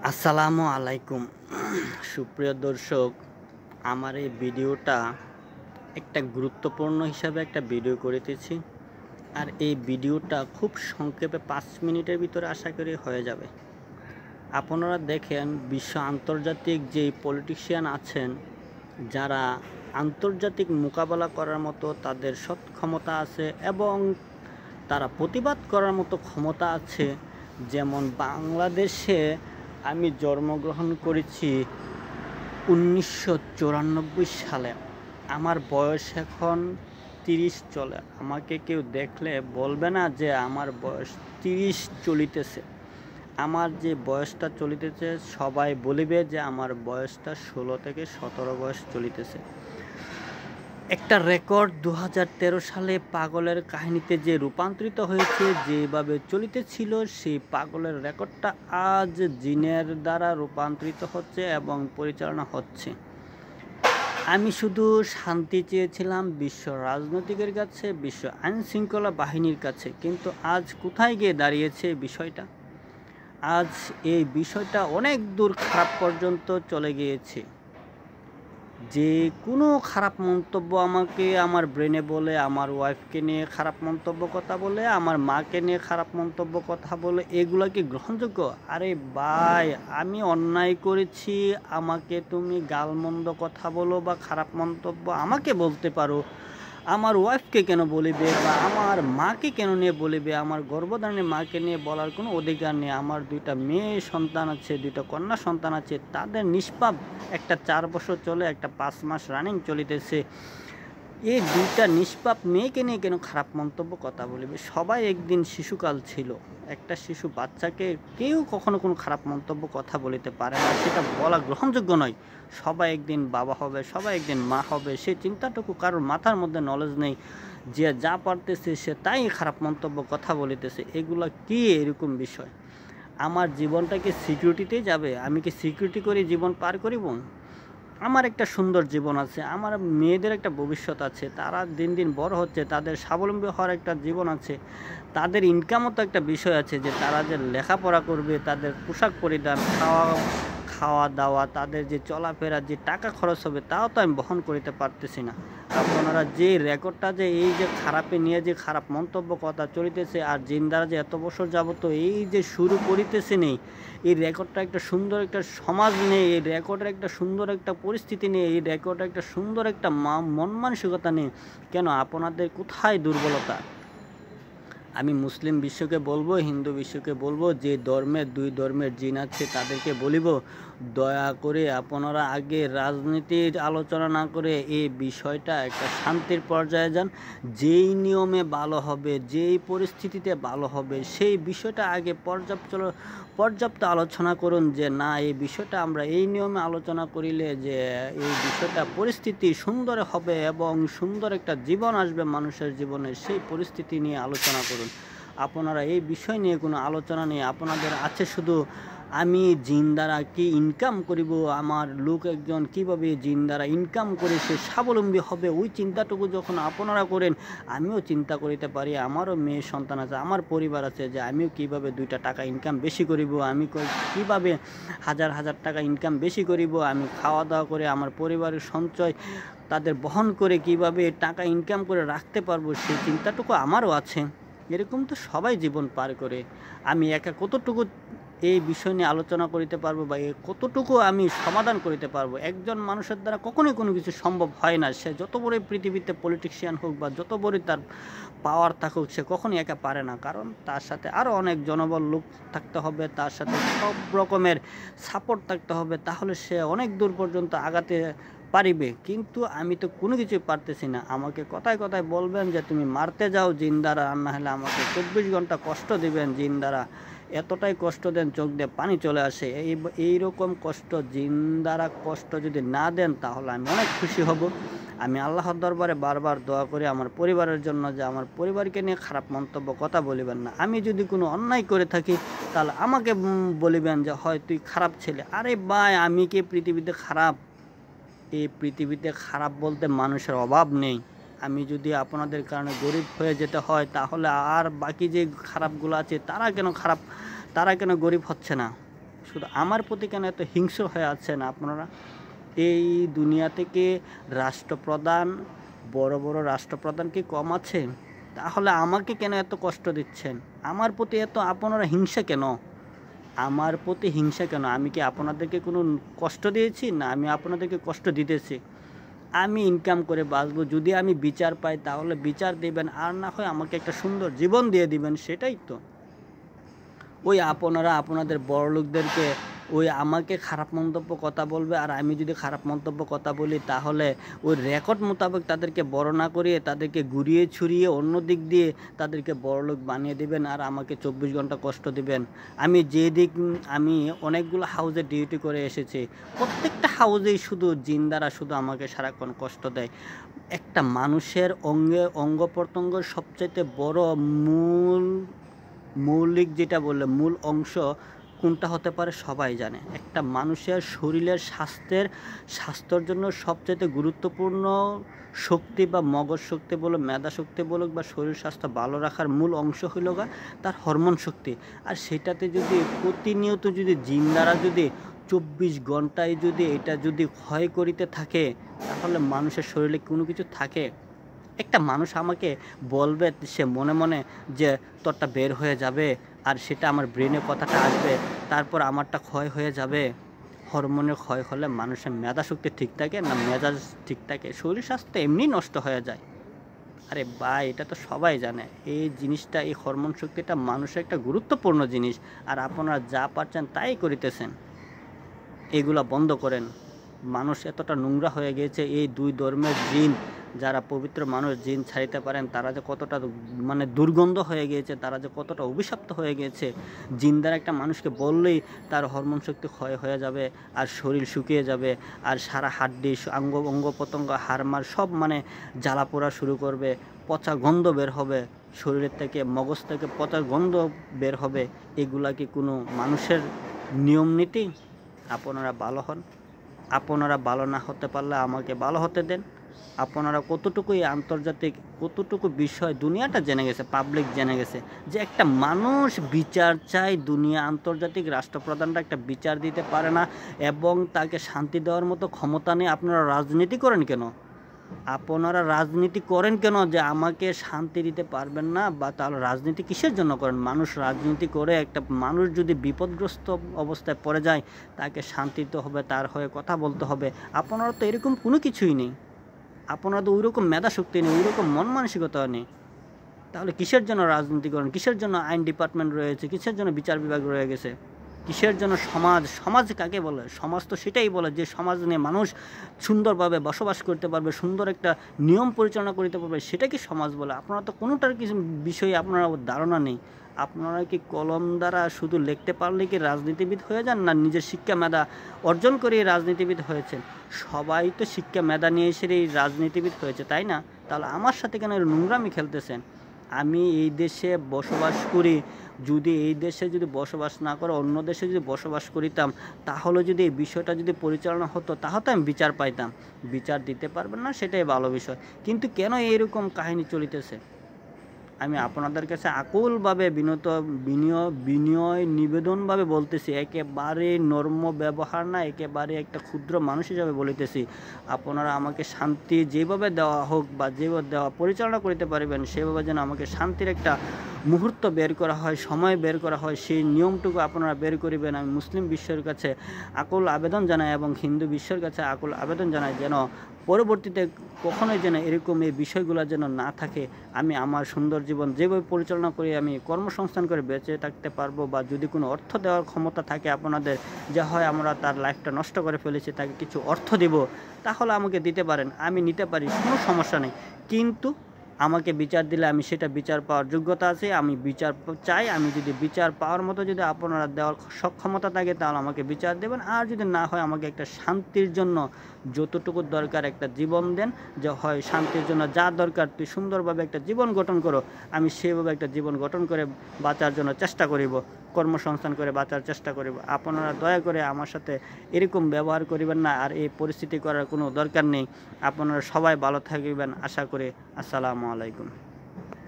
আসসালামু আলাইকুম। সুপ্রিয় দর্শক, আমার এই ভিডিওটা একটা গুরুত্বপূর্ণ হিসাবে একটা ভিডিও করিতেছি। আর এই ভিডিওটা খুব সংক্ষেপে 5 মিনিটের ভিতরে আশা করি হয়ে যাবে। আপনারা দেখেন, বিশ্ব আন্তর্জাতিক যেই পলিটিশিয়ান আছেন, যারা আন্তর্জাতিক মোকাবেলা করার মতো তাদের সৎ ক্ষমতা আছে এবং তারা প্রতিবাদ করার মতো ক্ষমতা আছে। যেমন বাংলাদেশে আমি জন্মগ্রহণ করেছি 1994 সালে। আমার বয়স এখন 30 চলে। আমাকে কেউ দেখলে বলবে না যে আমার বয়স 30 চলিতেছে। আমার যে বয়সটা চলিতেছে সবাই বলিবে যে আমার বয়সটা 16 থেকে 17 বয়স চলিতেছে। একটা রেকর্ড 2013 সালে পাগলের কাহিনীতে যে রূপান্তরিত হয়েছে, যেভাবে চলিতেছিল সেই পাগলের রেকর্ডটা আজ জিনের দ্বারা রূপান্তরিত হচ্ছে এবং পরিচালনা হচ্ছে। আমি শুধু শান্তি চেয়েছিলাম বিশ্ব রাজনৈতিকের কাছে, বিশ্ব আইনশৃঙ্খলা বাহিনীর কাছে, কিন্তু আজ কোথায় গিয়ে দাঁড়িয়েছে বিষয়টা? আজ এই বিষয়টা অনেক দূর খারাপ পর্যন্ত চলে গিয়েছে। যে কোনো খারাপ মন্তব্য আমাকে আমার ব্রেনে বলে, আমার ওয়াইফকে নিয়ে খারাপ মন্তব্য কথা বলে, আমার মাকে নিয়ে খারাপ মন্তব্য কথা বলে, এগুলো কি গ্রহণযোগ্য? আরে ভাই, আমি অন্যায় করেছি, আমাকে তুমি গালমন্দ কথা বলো বা খারাপ মন্তব্য আমাকে বলতে পারো, আমার ওয়াইফকে কেন বলিবে বা আমার মাকে কেন নিয়ে বলিবে? আমার গর্ভধারণী মাকে নিয়ে বলার কোনো অধিকার নেই। আমার 2টা মেয়ে সন্তান আছে, 2টা কন্যা সন্তান আছে, তাদের নিষ্পাপ, একটা 4 বছর চলে, একটা 5 মাস রানিং চলিতেছে। এই 2টা নিষ্পাপ মেয়েকে নিয়ে কেন খারাপ মন্তব্য কথা বলিবে? সবাই একদিন শিশুকাল ছিল। একটা শিশু বাচ্চাকে কেউ কখনো কোনো খারাপ মন্তব্য কথা বলিতে পারে না, সেটা বলা গ্রহণযোগ্য নয়। সবাই একদিন বাবা হবে, সবাই একদিন মা হবে, সে চিন্তাটুকু কারোর মাথার মধ্যে নলেজ নেই। যে যা পারতেছে সে তাই খারাপ মন্তব্য কথা বলিতেছে। এগুলা কি এরকম বিষয়? আমার জীবনটা কি সিকিউরিটিতেই যাবে? আমি কি সিকিউরিটি করে জীবন পার করিব? আমার একটা সুন্দর জীবন আছে, আমার মেয়েদের একটা ভবিষ্যৎ আছে, তারা দিন দিন বড় হচ্ছে, তাদের স্বাবলম্বী হওয়ার একটা জীবন আছে, তাদের ইনকামও তো একটা বিষয় আছে, যে তারা যে লেখাপড়া করবে, তাদের পোশাক পরিধান, খাওয়া দাওয়া, তাদের যে চলাফেরা, যে টাকা খরচ হবে, তাও তো আমি বহন করিতে পারতেছি না। আপনারা যে রেকর্ডটা, যে এই যে খারাপে নিয়ে যে খারাপ মন্তব্য কথা চলিতেছে, আর জিন্দারা যে এত বছর যাবত এই যে শুরু করিতেছে নেই, এই রেকর্ডটা একটা সুন্দর একটা সমাজ নেই, এই রেকর্ডের একটা সুন্দর একটা পরিস্থিতি নেই, এই রেকর্ডের একটা সুন্দর একটা মন মানসিকতা নেই। কেন? আপনাদের কোথায় দুর্বলতা? আমি মুসলিম বিশ্বকে বলবো, হিন্দু বিশ্বকে বলবো, যে ধর্মের 2 ধর্মের জিন আছে তাদেরকে বলিব, দয়া করে আপনারা আগে রাজনীতির আলোচনা না করে এই বিষয়টা একটা শান্তির পর্যায়ে যান। যেই নিয়মে ভালো হবে, যেই পরিস্থিতিতে ভালো হবে, সেই বিষয়টা আগে পর্যাপ্ত আলোচনা করুন। যে না, এই বিষয়টা আমরা এই নিয়মে আলোচনা করিলে যে এই বিষয়টা পরিস্থিতি সুন্দর হবে এবং সুন্দর একটা জীবন আসবে মানুষের জীবনে, সেই পরিস্থিতি নিয়ে আলোচনা করুন। আপনারা এই বিষয় নিয়ে কোনো আলোচনা নেই। আপনাদের আছে শুধু আমি জিন দ্বারা কি ইনকাম করিব, আমার লোক একজন কিভাবে জিন দ্বারা ইনকাম করে সে স্বাবলম্বী হবে, ওই চিন্তাটুকু যখন আপনারা করেন, আমিও চিন্তা করিতে পারি, আমারও মেয়ে সন্তান আছে, আমার পরিবার আছে, যে আমিও কিভাবে 2টা টাকা ইনকাম বেশি করিব, আমি কিভাবে হাজার হাজার টাকা ইনকাম বেশি করিব, আমি খাওয়া দাওয়া করে আমার পরিবারের সঞ্চয় তাদের বহন করে কিভাবে টাকা ইনকাম করে রাখতে পারবো, সেই চিন্তাটুকু আমারও আছে। এরকম তো সবাই জীবন পার করে। আমি একা কতটুকু এই বিষয় নিয়ে আলোচনা করিতে পারবো বা কতটুকু আমি সমাধান করিতে পারবো? একজন মানুষের দ্বারা কখনোই কোনো কিছু সম্ভব হয় না। সে যত বড়ই পৃথিবীতে পলিটিশিয়ান হোক বা যত বড়ই তার পাওয়ার থাকুক, সে কখনই একা পারে না। কারণ তার সাথে আরও অনেক জনবল লোক থাকতে হবে, তার সাথে সব রকমের সাপোর্ট থাকতে হবে, তাহলে সে অনেক দূর পর্যন্ত আগাতে পারিবে। কিন্তু আমি তো কোনো কিছুই পারতেছি না। আমাকে কথায় কথায় বলবেন যে তুমি মারতে যাও জিন দ্বারা, আর না হলে আমাকে 24 ঘন্টা কষ্ট দিবেন জিন দ্বারা, এতটাই কষ্ট দেন চোখ দিয়ে পানি চলে আসে। এইরকম কষ্ট জিন দ্বারা কষ্ট যদি না দেন, তাহলে আমি অনেক খুশি হব। আমি আল্লাহর দরবারে বারবার দোয়া করি আমার পরিবারের জন্য, যে আমার পরিবারকে নিয়ে খারাপ মন্তব্য কথা বলিবেন না। আমি যদি কোনো অন্যায় করে থাকি, তাহলে আমাকে বলিবেন যে হয় তুই খারাপ ছেলে। আরে ভাই, আমি কি পৃথিবীতে খারাপ? এই পৃথিবীতে খারাপ বলতে মানুষের অভাব নেই। আমি যদি আপনাদের কারণে গরিব হয়ে যেতে হয়, তাহলে আর বাকি যে খারাপগুলো আছে তারা কেন গরিব হচ্ছে না? শুধু আমার প্রতি কেন এত হিংস্র হয়ে আছেন আপনারা? এই দুনিয়া থেকে রাষ্ট্রপ্রধান, বড় বড় রাষ্ট্রপ্রধান কি কম আছে? তাহলে আমাকে কেন এত কষ্ট দিচ্ছেন? আমার প্রতি এত আপনারা হিংসা কেন? আমার প্রতি হিংসা কেন? আমি কি আপনাদেরকে কোনো কষ্ট দিয়েছি? না, আমি আপনাদেরকে কষ্ট দিতেছি। আমি ইনকাম করে বাঁচবো, যদি আমি বিচার পাই তাহলে বিচার দেবেন, আর না হয় আমাকে একটা সুন্দর জীবন দিয়ে দিবেন, সেটাই তো। ওই আপনারা আপনাদের বড়লোকদেরকে ওই আমাকে খারাপ মন্তব্য কথা বলবে, আর আমি যদি খারাপ মন্তব্য কথা বলি তাহলে ওই রেকর্ড মোতাবেক তাদেরকে বড় না করিয়ে তাদেরকে ঘুরিয়ে ছুরিয়ে অন্য দিক দিয়ে তাদেরকে বড়লোক বানিয়ে দেবেন, আর আমাকে 24 ঘন্টা কষ্ট দিবেন। আমি অনেকগুলো হাউসে ডিউটি করে এসেছি, প্রত্যেকটা হাউসেই শুধু জিন্দারা শুধু আমাকে সারাক্ষণ কষ্ট দেয়। একটা মানুষের অঙ্গ প্রত্যঙ্গের সবচাইতে বড় মৌলিক যেটা বললে মূল অংশ কোনটা হতে পারে সবাই জানে। একটা মানুষের শরীরের স্বাস্থ্যের জন্য সবচেয়ে গুরুত্বপূর্ণ শক্তি বা মগজ শক্তি বলো, মেধা শক্তি বলুক, বা শরীর স্বাস্থ্য ভালো রাখার মূল অংশ হইল তার হরমোন শক্তি। আর সেটাতে যদি প্রতিনিয়ত যদি জিন্দারা যদি 24 ঘন্টায় যদি এটা যদি ক্ষয় করিতে থাকে, তাহলে মানুষের শরীরে কোনো কিছু থাকে? একটা মানুষ আমাকে বলবে সে মনে মনে যে তোরটা বের হয়ে যাবে, আর সেটা আমার ব্রেনে কথাটা আসবে, তারপর আমারটা ক্ষয় হয়ে যাবে। হরমোনের ক্ষয় হলে মানুষের মেধা শক্তি ঠিক থাকে না, মেজাজ ঠিক থাকে? শরীর স্বাস্থ্য এমনি নষ্ট হয়ে যায়। আরে ভাই, এটা তো সবাই জানে। এই জিনিসটা, এই হরমোন শক্তিটা মানুষের একটা গুরুত্বপূর্ণ জিনিস, আর আপনারা যা পারছেন তাই করিতেছেন। এগুলা বন্ধ করেন। মানুষ এতটা নোংরা হয়ে গিয়েছে, এই দুই ধর্মের জিন, যারা পবিত্র মানুষ জিন ছাড়িতে পারেন, তারা যে কতটা দুর্গন্ধ হয়ে গিয়েছে, তারা যে কতটা অভিশপ্ত হয়ে গিয়েছে। জিন দ্বারা একটা মানুষকে বললেই তার হরমোন শক্তি ক্ষয় হয়ে যাবে, আর শরীর শুকিয়ে যাবে, আর সারা হাড্ডি অঙ্গ প্রত্যঙ্গ হাড়মার সব জ্বালা পোড়া শুরু করবে, পচা গন্ধ বের হবে শরীরের থেকে, মগজ থেকে পচা গন্ধ বের হবে। এগুলা কি কোনো মানুষের নিয়ম নীতি? আপনারা ভালো হন। আপনারা ভালো না হতে পারলে আমাকে ভালো হতে দেন। আপনারা কতটুকু বিষয় দুনিয়াটা জেনে গেছে, পাবলিক জেনে গেছে যে একটা মানুষ বিচার চায়, দুনিয়া আন্তর্জাতিক রাষ্ট্রপ্রধানরা একটা বিচার দিতে পারে না, এবং তাকে শান্তি দেওয়ার মতো ক্ষমতা নেই। আপনারা রাজনীতি করেন কেন? যে আমাকে শান্তি দিতে পারবেন না? বা তাহলে রাজনীতি কিসের জন্য করেন? মানুষ রাজনীতি করে, একটা মানুষ যদি বিপদগ্রস্ত অবস্থায় পড়ে যায় তাকে শান্তি দিতে হবে, তার হয়ে কথা বলতে হবে। আপনারা তো এরকম কোনো কিছুই নেই, আপনারা তো ওইরকম মেধা শক্তি নেই, ওইরকম মন মানসিকতা নেই। তাহলে কিসের জন্য রাজনীতি করেন? কিসের জন্য আইন ডিপার্টমেন্ট রয়েছে? কিসের জন্য বিচার বিভাগ রয়ে গেছে? কিসের জন্য সমাজ কাকে বলে? সমাজ তো সেটাই বলে যে সমাজ নিয়ে মানুষ সুন্দরভাবে বসবাস করতে পারবে, সুন্দর একটা নিয়ম পরিচালনা করতে পারবে, সেটা কি সমাজ বলে? আপনারা তো কোনোটার কিছু বিষয়ে আপনারা ধারণা নেই। আপনারা কি কলম দ্বারা শুধু লিখতে পারলে কি রাজনীতিবিদ হয়ে যান, না নিজের শিক্ষা মেধা অর্জন করে রাজনীতিবিদ হয়েছেন? সবাই তো শিক্ষা মেধা নিয়ে এসে এই রাজনীতিবিদ হয়েছে, তাই না? তাহলে আমার সাথে কেন নোংরামি খেলতেছেন? আমি এই দেশে বসবাস করি, যদি এই দেশে যদি বসবাস না করে অন্য দেশে যদি বসবাস করিতাম, তাহলে যদি এই বিষয়টা যদি পরিচালনা হতো, তাহলে আমি বিচার পাইতাম। বিচার দিতে পারবেন না, সেটাই ভালো বিষয়। কিন্তু কেন এইরকম কাহিনী চলিতেছে? আমি আপনাদের কাছে আকুলভাবে বিনয় নিবেদনভাবে বলতেছি, একেবারে নর্ম ব্যবহার না, একেবারে একটা ক্ষুদ্র মানুষ হিসাবে বলিতেছি, আপনারা আমাকে শান্তি যেভাবে দেওয়া হোক বা যেভাবে দেওয়া পরিচালনা করতে পারবেন, সেভাবে যেন আমাকে শান্তির একটা মুহূর্ত বের করা হয়, সময় বের করা হয়, সেই নিয়মটুকু আপনারা বের করিবেন। আমি মুসলিম বিশ্বের কাছে আকুল আবেদন জানাই, এবং হিন্দু বিশ্বের কাছে আকুল আবেদন জানাই, যেন পরবর্তীতে কখনোই যেন এরকম এই বিষয়গুলো যেন না থাকে। আমি আমার সুন্দর জীবন যেভাবে পরিচালনা করি, আমি কর্মসংস্থান করে বেঁচে থাকতে পারবো, বা যদি কোনো অর্থ দেওয়ার ক্ষমতা থাকে আপনাদের, যে হয় আমরা তার লাইফটা নষ্ট করে ফেলেছি, তাকে কিছু অর্থ দিব, তাহলে আমাকে দিতে পারেন, আমি নিতে পারি, কোনো সমস্যা নেই। কিন্তু আমাকে বিচার দিলে আমি সেটা বিচার পাওয়ার যোগ্যতা আছে, আমি বিচার চাই। আমি যদি বিচার পাওয়ার মতো যদি আপনারা দেওয়ার সক্ষমতা থাকে, তাহলে আমাকে বিচার দেবেন। আর যদি না হয়, আমাকে একটা শান্তির জন্য যতটুকু দরকার একটা জীবন দেন, যে হয় শান্তির জন্য যা দরকার তুই সুন্দরভাবে একটা জীবন গঠন করো, আমি সেভাবে একটা জীবন গঠন করে বাঁচার জন্য চেষ্টা করিব, কর্মসংস্থান করে বাঁচার চেষ্টা করিব। আপনারা দয়া করে আমার সাথে এরকম ব্যবহার করিবেন না, আর এই পরিস্থিতি করার কোনো দরকার নেই। আপনারা সবাই ভালো থাকবেন আশা করি। আসসালামু আলাইকুম।